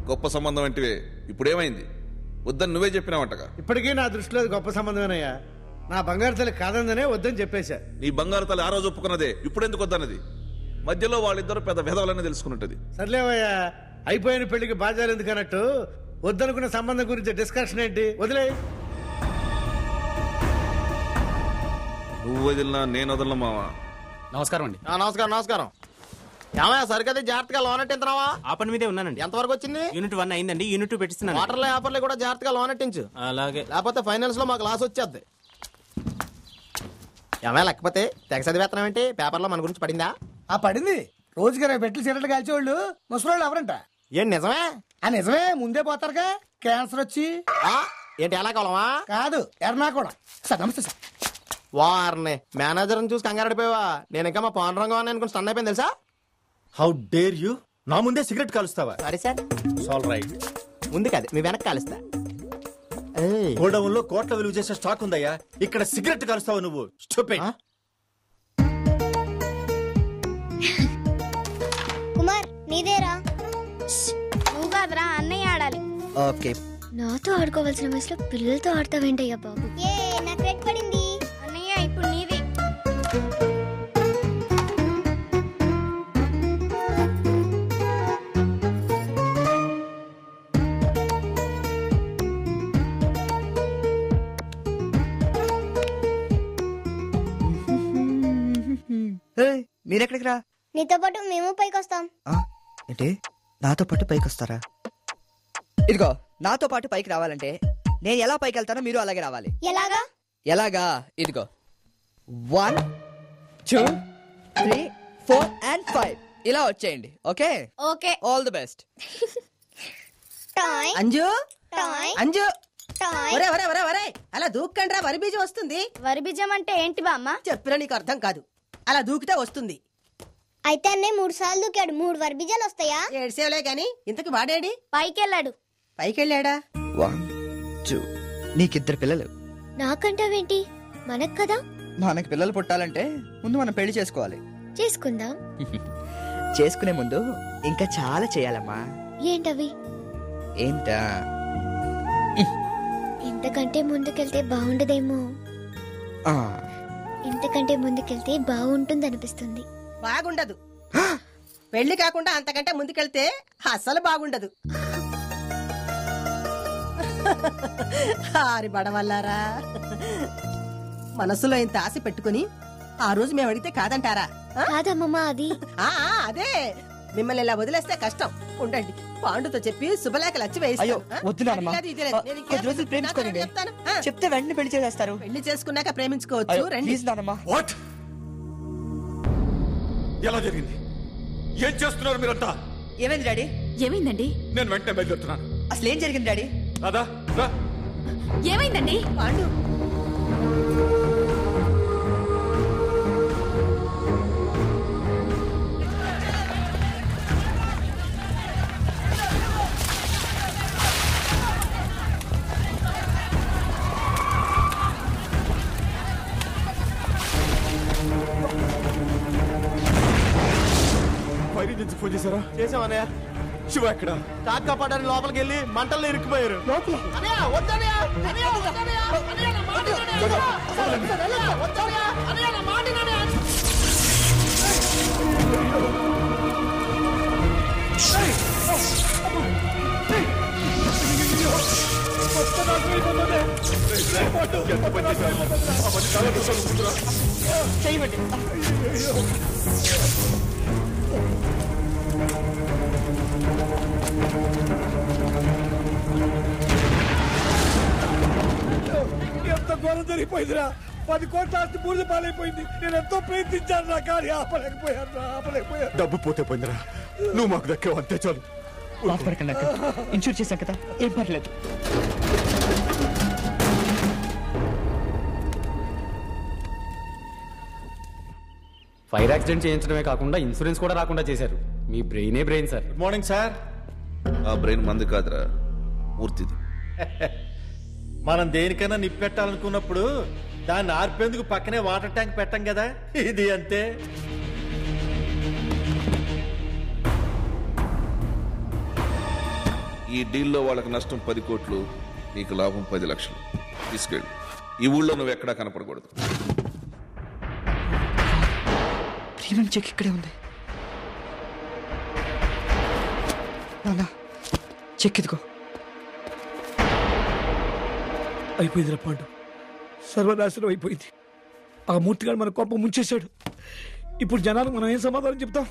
గొప్ప సంబంధం అంటే ఇప్పుడేమైంది? వద్దని నువ్వే చెప్పినావంటగా. ఇప్పటికీ నా దృష్టిలో అది గొప్ప సంబంధమేనయ్యా. నా బంగారు తల్లి కాదందనే వద్దని చెప్పేశా. నీ బంగారు తల్లి ఆ రోజు ఒప్పుకున్నదే, ఇప్పుడెందుకు వద్దన్నది? మధ్యలో వాళ్ళిద్దరు పెద్ద విధవలని తెలుసుకున్నది. సర్లేవయ్యా, అయిపోయిన పెళ్లికి బాధ్యాలు ఎందుకు అన్నట్టు వద్దనుకున్న సంబంధం గురించి డిస్కషన్ ఏంటి? వదిలే. నువ్వు వదిలినా నేను వదలను మావా. నమస్కారం అండి. నమస్కారం. ఏమయ్యా సరికదా జాగ్రత్తగా లోన్ ఎట్టించున్నావా? ఆ పని మీదే ఉన్నానండి. ఎంతవరకు వచ్చింది? యూనిట్ 1 అయిందండి. యూనిట్ 2 పెట్టిస్తున్నాను. వాటర్లో ఆఫర్లో కూడా జాగ్రత్తగా లోన్ ఎట్టించు. అలాగే. లేకపోతే ఫైనాన్స్ లో మాకు లాస్ వచ్చేద్ది. ఏమయ్యా లేకపోతే తెగ చదివేస్తున్నాం ఏంటి? పేపర్లో మన గురించి పడిందా? పడింది. రోజుకి 20 పెట్లు సిగరెట్లు కాల్చేవాళ్ళు ముసలోళ్ళు ఎవరంట? ఏంటి నిజమే? నిజమే. ముందే పోతారుగా క్యాన్సర్ వచ్చి. ఏంటి ఎలా కావాలమా? కాదు ఎర్నాకుళం. సార్ నమస్తే సార్. వారిని మేనేజర్ చూసి కంగారడిపోయావా? నేను ఇంకా మా పవన్ రంగం అని అనుకుని స్టన్ అయిపోయింది తెలుసా? How dare you? నా ముందే సిగరెట్ కాలుస్తావా? సరే సార్, ఆల్ రైట్. ముందు కాదు మీ వెనక్కి కాలుస్తా. గోడౌన్ లో కోట్ల విలువ చేసే స్టాక్ ఉందయ్యా, ఇక్కడ సిగరెట్ కాలుస్తావా నువ్వు? స్టూపిడ్. కుమార్ నీదేరా. నువ్వు కాదురా, అన్నయ్య ఆడాలి. ఓకే. నాతో ఆడుకోవాల్సిన వయసులో పిల్లలతో ఆడతావేంటయ్యా బాబు? ఏ నాకు రెడ్ పడింది. అన్నయ్య ఇప్పుడు నీది. మీరెక్కడికి రా? నీతో పాటు మేము పైకి వస్తాం. ఏంటి నాతో పాటు పైకి వస్తారా? ఇదిగో నాతో పాటు పైకి రావాలంటే నేను ఎలా పైకి వెళ్తానో మీరు అలాగే రావాలి. ఎలాగా? ఇదిగో 1 2 3 4 and 5 ఇలా వచ్చేయండి. Okay okay. All the best. Anju Anju ఒరే ఒరే ఒరే ఒరే అలా దూక్కండ్రా, వరి బీజం వస్తుంది. వరి బీజం అంటే ఏంటి బామ్మ? చెప్పినా నీకు అర్థం కాదు. అలా దూకితే వస్తుంది. అయితే అన్నయ్య 3 సార్లు దూకాడు, 3 వరి బీజాలు వస్తాయా? ఏడ్సేవలే గాని ఇంతకు వాడేడి? పైకెళ్ళాడు. పైకెళ్ళాడా? 1 2 నీకిద్దరు పిల్లలు. నాకంటావేంటి? మనకు కదా. మనకి పిల్లలు పుట్టాలంటే ముందు మనం పెళ్లి చేసుకోవాలి. చేసుకుందాం. చేసుకునే ముందు ఇంకా చాలా చేయాలమ్మా. ఏంటవి? ఏంటా? ఇంతకంటే ముందుకెళ్తే బాగుండదేమో. ఇంతకంటే ముందుకెళ్తే బాగుంటుందనిపిస్తుంది. బాగుండదు. పెళ్లి కాకుండా అంతకంటే ముందుకెళ్తే అస్సలు బాగుండదు. ఆరి బడవల్లారా, మనసులో ఇంత ఆశ పెట్టుకుని ఆ రోజు మేము అడిగితే కాదంటారా? కాదమ్మా, అది అదే. మిమ్మల్ని ఇలా వదిలేస్తే కష్టం. ఉండండి, పాండుతో చెప్పి శుభలేఖలు వచ్చి వేయిస్తాను. చెప్తే వెంటనే పెళ్లి చేసేస్తారు. పెళ్లి చేసుకున్నాక ప్రేమించుకోవచ్చు. రండి. వాట్? ఎలా జరిగింది? ఏం చేస్తున్నారు మీరంతా? ఏమైంది డాడీ? ఏమైందండి? నేను వెంటనే బయలుదేరుతున్నాను. అసలు ఏం జరిగింది డాడీ? రాదా రా. ఏమైందండి? పాండు ఫైర్ నుంచి ఫోన్ చేశారా? చేసామన్నయ్య. శివ ఎక్కడ? కాక కాపాడని లోపలికి వెళ్ళి మంటల్లో ఇరుక్కుపోయారు. ఎంత ఘోరం జరిగిపోయిందిరా. 10 కోట్ల ఆస్తి బూడిద పాలైపోయింది. నేను ఎంతో ప్రయత్నించాను రా, కానీ ఆపలేకపోయాను. డబ్బు పోతే పోయిందిరా, నువ్వు మాకు దక్కావు అంతే చాలు. ఇన్సూర్ చేశాం కదా, ఏం పర్లేదు. ఫైర్ యాక్సిడెంట్ చేయించడమే కాకుండా ఇన్సూరెన్స్ కూడా రాకుండా చేశారు. మీ బ్రెయినే brain sir. Good morning sir. ఆ బ్రెయిన్ మంది కాదురా, మూర్తిది. మనం దేనికైనా నిప్పెట్టాలనుకున్నప్పుడు దాన్ని ఆర్పేందుకు పక్కనే వాటర్ ట్యాంక్ పెట్టం కదా, ఇది అంతే. ఈ డీల్లో వాళ్ళకి నష్టం 10 కోట్లు, నీకు లాభం 10 లక్షలు. తీసుకెళ్ళు. ఈ ఊళ్ళో నువ్వు ఎక్కడా కనపడకూడదు. ప్రీమియం చెక్ ఇక్కడే ఉంది. నాన్న చెక్ ఇదిగో. అయిపోయింది పాండు, సర్వనాశనం అయిపోయింది. ఆ మూర్తిగాడు మన కోపం ముంచేశాడు. ఇప్పుడు జనాలకు మనం ఏం సమాధానం చెప్తాం?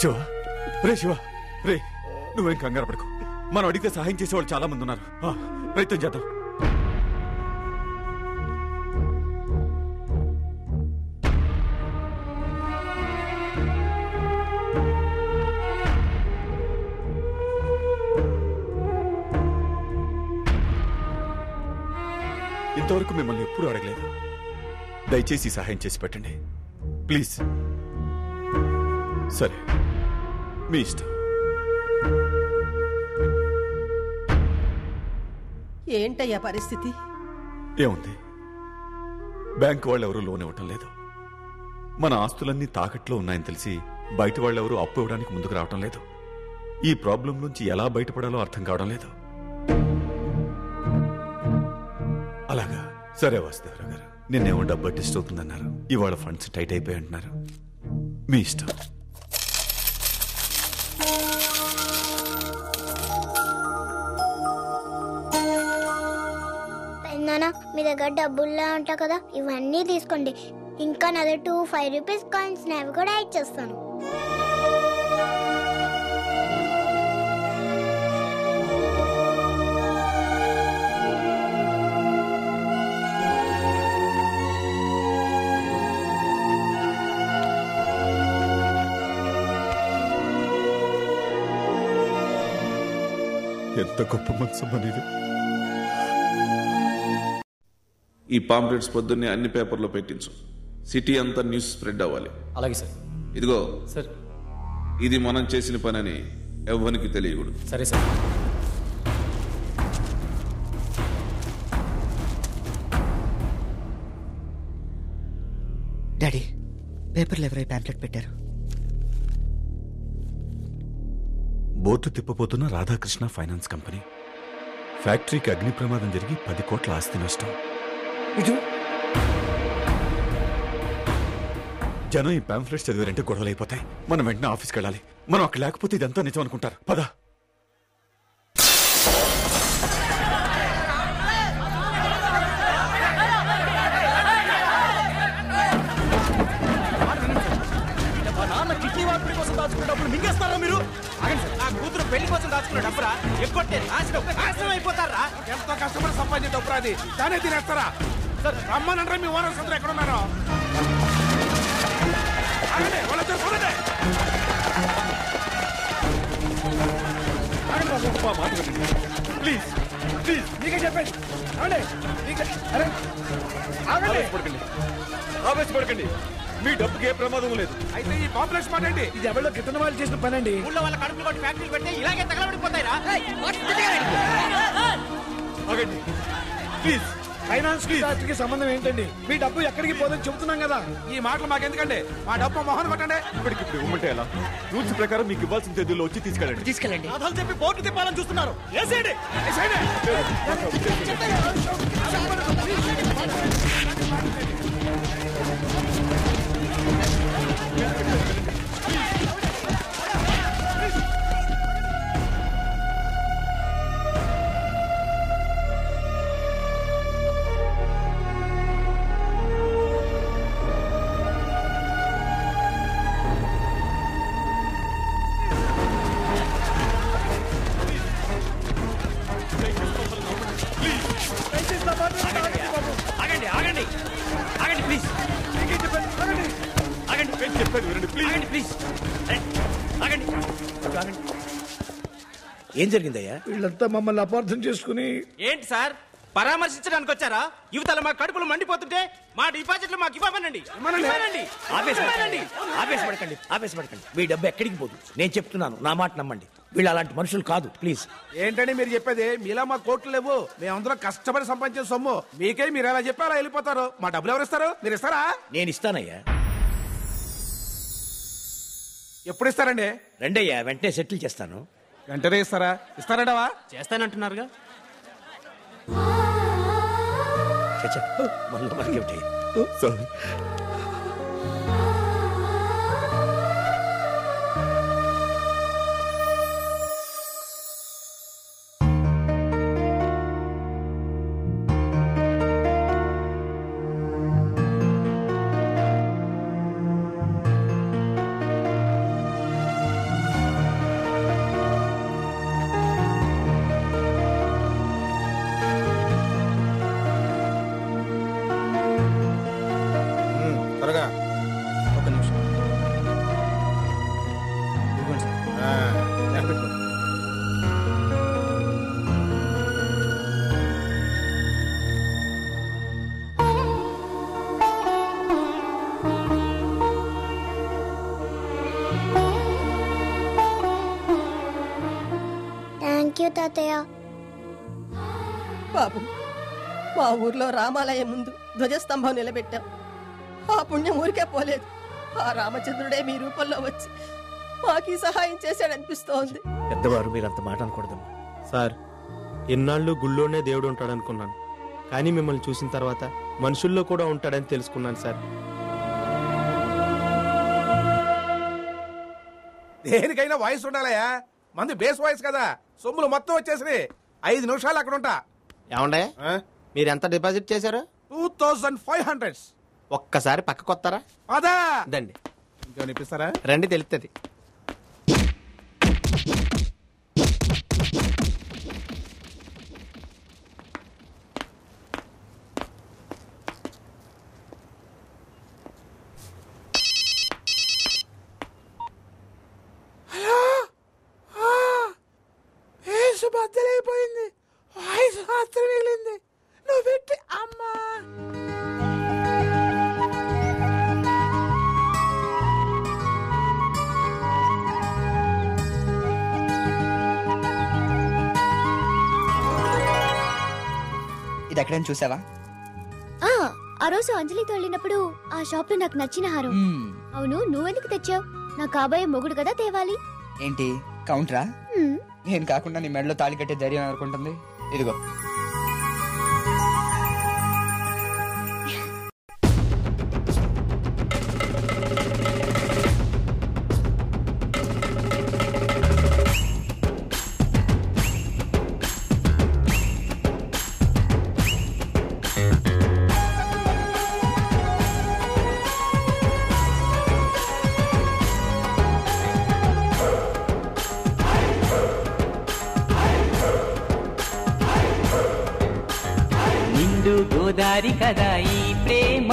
శివ, రే శివ, రే నువ్వేం కంగారు పడకు. మనం అడిగితే సహాయం చేసేవాళ్ళు చాలా మంది ఉన్నారు. ప్రయత్నం చేద్దాం. ఇంతవరకు మిమ్మల్ని ఎప్పుడూ అడగలేదు. దయచేసి సహాయం చేసి పెట్టండి ప్లీజ్. సరే, మీ ఇష్టం. ఏంటయ్యా పరిస్థితి? ఏముంది, బ్యాంకు వాళ్ళు ఎవరూ లోన్ ఇవ్వటం లేదు. మన ఆస్తులన్నీ తాకట్లో ఉన్నాయని తెలిసి బయట వాళ్ళెవరూ అప్పు ఇవ్వడానికి ముందుకు రావటం లేదు. ఈ ప్రాబ్లం నుంచి ఎలా బయటపడాలో అర్థం కావడం లేదు. అలాగా, సరే వాసుదేవరావు గారు, నిన్నేమో డబ్బు అడ్జస్ట్ అవుతుందన్నారు, ఇవాళ ఫండ్స్ టైట్ అయిపోయి అంటున్నారు. మీ ఇష్టం. నాన్న, మీ దగ్గర డబ్బుల్లా ఉంటా కదా, ఇవన్నీ తీసుకోండి. ఇంకా నాది 2 5 రూపీస్ కాయిన్స్ అవి కూడా యాడ్ చేస్తాను. ఎంత గొప్ప మనసు అనేది. ఈ పాంప్లెట్స్ పొద్దున్నే అన్ని పేపర్లో పెట్టించు. సిటీ అంతా న్యూస్ స్ప్రెడ్ అవ్వాలి. అలాగే సార్. ఇదిగో సార్, ఇది మనం చేసిన పనని ఎవ్వరికి తెలియకూడదు. సరే సార్. డాడీ, పేపర్లు ఎవరై ప్యాంప్లెట్ పెట్టారు? బోటు తిప్పబోతున్న రాధాకృష్ణ ఫైనాన్స్ కంపెనీ. ఫ్యాక్టరీకి అగ్ని ప్రమాదం జరిగి 10 కోట్ల ఆస్తి నష్టం. జనం ఈ పాంఫ్లెట్స్ చదివారంటే గొడవలు అయిపోతాయి. మనం వెంటనే ఆఫీస్కి వెళ్ళాలి. మనం అక్కడ లేకపోతే ఇదంతా నిజం అనుకుంటారు. పద. మింగేస్తారా మీరు? నా కూతురు పెళ్లి కోసం దాచుకున్న డబ్బురా ఎప్పటి నాశనం అయిపోతారా? ఎంతో కష్టపడి సంపాదించే డబ్బురా అది, దానే తినేస్తారా? సార్ రమ్మనంటారా? మీ ఓనర్స్ అందరూ ఎక్కడ ఉన్నారో? ప్లీజ్ ప్లీజ్, నీకే చెప్పండి. ఆవేశపడకండి. మీ డబ్బుకి ఏ ప్రమాదం లేదు. అయితే ఈ కాంప్లెక్స్ మాట అండి, ఇది ఎవరిలో కింద వాళ్ళు చేసిన పని అండి. ఊళ్ళో వాళ్ళ కడుపులు కొట్టి ఫ్యాక్టరీలు పెడితే ఇలాగే తగలబడిపోతాయిరా. ఆగండి ప్లీజ్. ఫైనాన్స్ కి సంబంధం ఏంటండి? మీ డబ్బు ఎక్కడికి పోదని చెబుతున్నాం కదా. ఈ మాటలు మాకెందుకండి? మా డబ్బు మొహన్ కొట్టండి. ఇప్పటికిప్పుడు ఇవ్వమంటే ఎలా? రూల్స్ ప్రకారం మీకు ఇవ్వాల్సిన తేదీలో వచ్చి తీసుకెళ్ళండి. అసలు చెప్పి బోర్డు తిప్పాలని చూస్తున్నారు. ఏం జరిగిందయ్యా? వీళ్ళంతా మమ్మల్ని అపార్థం చేసుకుని. ఏంటి సార్, పరామర్శించడానికి వచ్చారా? యువతల మా కడుపులు మండిపోతుంటే మా డిపాజిట్లు మాకు ఇవ్వమనండి. ఆవేశపడకండి. మీ డబ్బు ఎక్కడికి పోదు. నేను చెప్తున్నాను, నా మాట నమ్మండి. వీళ్ళు అలాంటి మనుషులు కాదు. ప్లీజ్. ఏంటండి మీరు చెప్పేది? మీలా మా కోట్లు లేవు. మేమందరం కష్టపడి సంపాదించే సొమ్ము మీకే. మీరు ఎలా చెప్పి అలా వెళ్ళిపోతారు. మా డబ్బులు ఎవరు ఇస్తారు? మీరు ఇస్తారా? నేను ఇస్తానయ్యా. ఎప్పుడు ఇస్తారండి? రెండయ్యా, వెంటనే సెటిల్ చేస్తాను. వెంటనే ఇస్తారా? ఇస్తారంటావా? చేస్తానంటున్నారుగా. మనకేమిటి? సార్ త్వరగా. ఒక నిమిషం. పెట్టుకో. థ్యాంక్ యూ తాతయ్య. బాబు, మా ఊర్లో రామాలయం ముందు ధ్వజస్తంభం నిలబెట్టాం. ఆ పుణ్యం ఊరికే పోలేదు. ఆ రామచంద్రుడే మీ రూపంలో వచ్చి మాకు సహాయం చేశాడనిపిస్తోంది. పెద్దవారు మీరు అంత మాట అనకూడదమ్మా. సార్, ఎన్నాళ్ళు గుళ్ళోనే దేవుడు ఉంటాడనుకున్నాను, కానీ మిమ్మల్ని చూసిన తర్వాత మనుషుల్లో కూడా ఉంటాడని తెలుసుకున్నాను సార్. దేనికైనా వాయిస్ ఉండాలయా. మంది బేస్ వాయిస్ కదా, సొమ్ములు మొత్తం వచ్చేసి 5 నిమిషాలు అక్కడ ఉంటా. ఏమండే, మీరు ఎంత డిపాజిట్ చేశారు? 2500. ఒక్కసారి పక్క కొత్తారా? అదా దండి, ఇంకేమైనా ఇప్పిస్తారా? రండి తెలుస్తుంది. బద్దలైపోయింది, వాయిస్ మాత్రం మిగిలింది. నువ్వు పెట్టి అమ్మా. ఇది ఎక్కడైనా చూసావా? ఆ రోజు అంజలితో వెళ్ళినప్పుడు ఆ షాప్ లో నాకు నచ్చిన హారం. అవును, నువ్వెందుకు తెచ్చావు? నా కాబోయే మొగుడు కదా తేవాలి. ఏంటి కౌంటరా? నేను కాకుండా నీ మెడలో తాళి కట్టే ధైర్యం అనుకుంటుంది. ఇదిగో. గోదారి కదా ఈ ప్రేమ,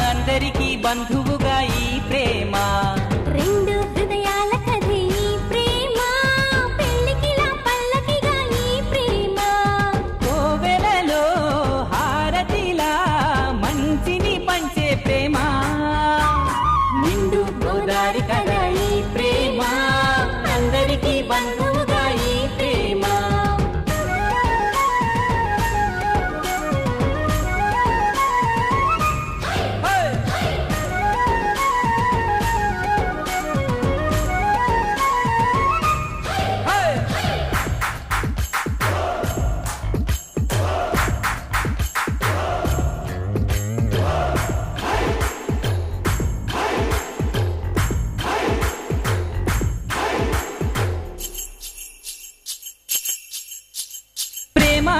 అందరికీ బంధువుగా ఈ ప్రేమ. రెండు హృదయాల కథే ఈ ప్రేమ, పెళ్ళికిలా పల్లకిగా ఈ ప్రేమ. కోవెలలో హారతిలా మంచిని పంచే ప్రేమ. నిండు గోదారి కదా ఈ ప్రేమ, అందరికీ బంధువుగా ఈ ప్రేమ.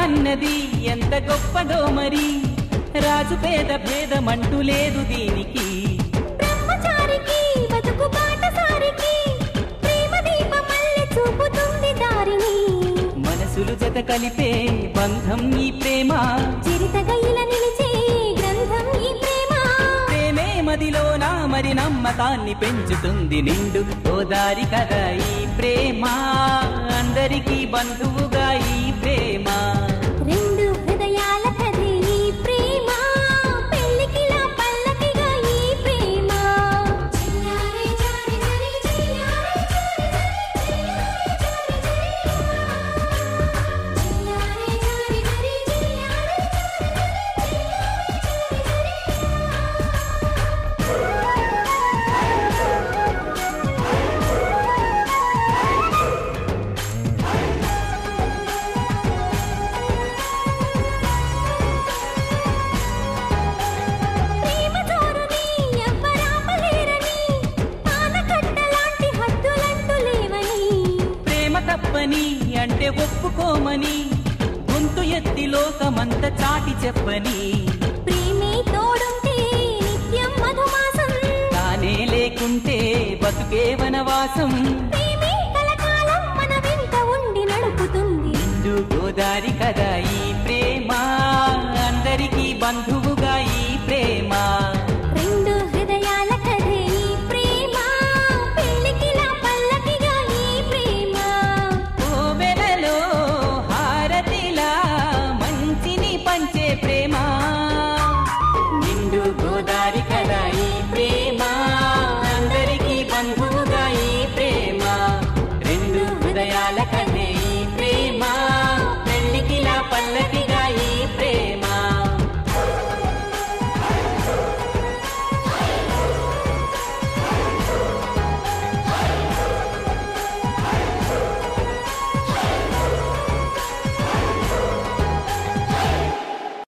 అన్నది ఎంత గొప్పదో మరి, రాజు పేద భేదమంటూ లేదు దీనికి. బ్రహ్మచారికి బతుకు బాటసారికి, ప్రేమ దీపమల్లె చూపుతుంది దారిని. మనసులు జత కలిపే బంధం ఈ ప్రేమ, చిరితగా ఇలా నిలిచే గ్రంథం ఈ ప్రేమ. ప్రేమే మదిలోన మరి నమ్మకాన్ని పెంచుతుంది. నిండు గోదారి కదా ఈ ప్రేమ, అందరికీ బంధువుగా ఈ ప్రేమ. రెండు హృదయాల కథే ఈ ప్రేమ, పెళ్ళికిలా పల్లకిగా ఈ ప్రేమ. తప్పని అంటే ఒప్పుకోమని గొంతు ఎత్తి లోకమంత చాటి చెప్పని ప్రేమే తోడుంటే నిత్యం మధుమాసం తానే లేకుంటే బతుకే వనవాసం